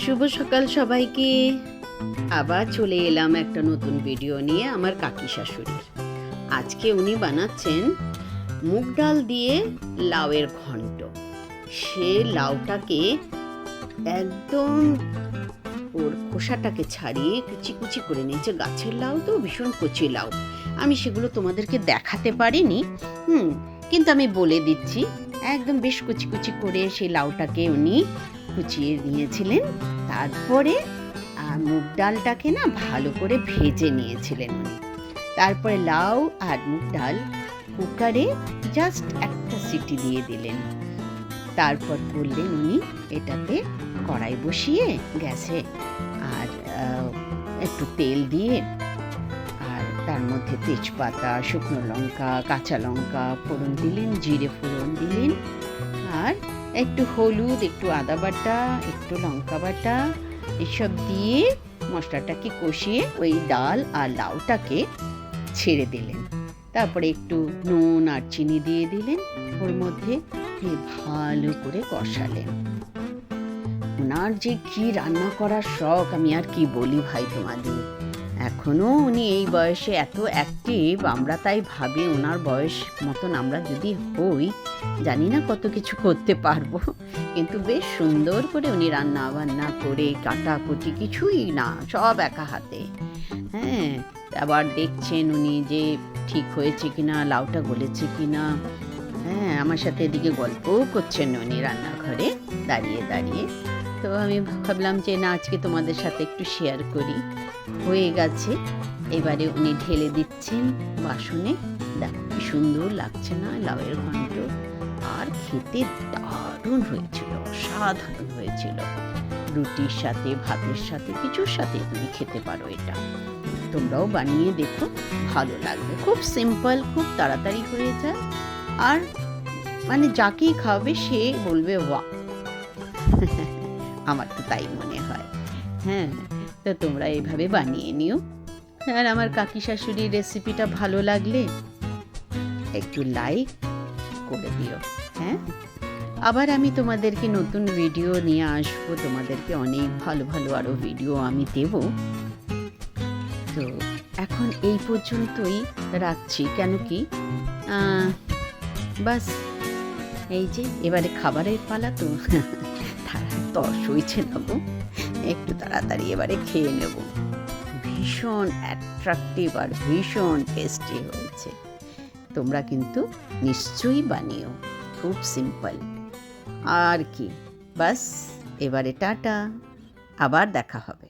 শুভ সকাল সবাইকে। আবার চলে এলাম একটা নতুন ভিডিও নিয়ে আমার কাকি শাশুড়ির। আজকে উনি বানাচ্ছেন মুগ ডাল দিয়ে লাউয়ের ঘন্ট। সে লাউটাকে একদম ওর খোসাটাকে ছাড়িয়ে কুচি কুচি করে নিয়েছে। গাছের লাউ তো ভীষণ কচি লাউ, আমি সেগুলো তোমাদেরকে দেখাতে পারিনি, কিন্তু আমি বলে দিচ্ছি। একদম বেশ কুচি কুচি করে সেই লাউটাকে উনি কুচিয়ে নিয়েছিলেন। তারপরে মুগ ডালটাকে না ভালো করে ভেজে নিয়েছিলেন উনি। তারপরে লাউ আর মুগ ডাল কুকারে জাস্ট একটা সিটি দিয়ে দিলেন। তারপর করলেন উনি এটাতে কড়াই বসিয়ে গ্যাসে, আর একটু তেল দিয়ে, আর তার মধ্যে তেজপাতা, শুকনো লঙ্কা, কাঁচা লঙ্কা ফোড়ন দিলেন, জিরে ফোড়ন দিলেন, আর একটু হলুদ, একটু আদা বাটা, একটু লঙ্কা বাটা, এসব দিয়ে মশলাটাকে কষিয়ে ওই ডাল আর লাউটাকে ছেড়ে দিলেন। তারপরে একটু নুন আর চিনি দিয়ে দিলেন ওর মধ্যে, ভালো করে কষালেন। ওনার যে কি রান্না করার শখ, আমি আর কি বলি ভাই তোমাদের। এখনো উনি এই বয়সে এত অ্যাক্টিভ, আমরা তাই ভাবি ওনার বয়স মতন আমরা যদি হই জানি না কত কিছু করতে পারবো। কিন্তু বেশ সুন্দর করে উনি রান্না বান্না করে, কাটাকুটি কিছুই না, সব একা হাতে। হ্যাঁ, আবার দেখছেন উনি যে ঠিক হয়েছে কিনা, লাউটা গলেছে কিনা। হ্যাঁ, আমার সাথে এদিকে গল্পও করছেন উনি রান্নাঘরে দাঁড়িয়ে দাঁড়িয়ে। তো আমি ভাবলাম যে না, আজকে তোমাদের সাথে একটু শেয়ার করি। হয়ে গেছে, এবারে উনি ঢেলে দিচ্ছেন বাসনে। দেখো কি সুন্দর লাগছে না লাউয়ের ঘন্ট, আর খেতে দারুণ হয়েছিল, অসাধারণ হয়েছিল। রুটির সাথে, ভাতের সাথে, কিছুর সাথে তুমি খেতে পারো এটা। তোমরাও বানিয়ে দেখো, ভালো লাগবে। খুব সিম্পল, খুব তাড়াতাড়ি হয়ে যায়, আর মানে যাকেই খাবে সে বলবে বাহ। আমার তো তাই মনে হয়। হ্যাঁ, তো তোমরা এইভাবে বানিয়ে নিও। আর আমার কাকি শাশুড়ির রেসিপিটা ভালো লাগলে একটু লাইক করে দিও। হ্যাঁ, আবার আমি তোমাদেরকে নতুন ভিডিও নিয়ে আসবো, তোমাদেরকে অনেক ভালো ভালো আরও ভিডিও আমি দেব। তো এখন এই পর্যন্তই রাখছি, কেন কি বাস এই যে এবারে খাবারের পালা, তো তর্স হয়েছে নেবো, একটু তাড়াতাড়ি এবারে খেয়ে নেব। ভীষণ অ্যাট্রাকটিভ আর ভীষণ টেস্টি হয়েছে। তোমরা কিন্তু নিশ্চয়ই বানিও, খুব সিম্পল। আর কি, বাস এবারে টাটা, আবার দেখা হবে।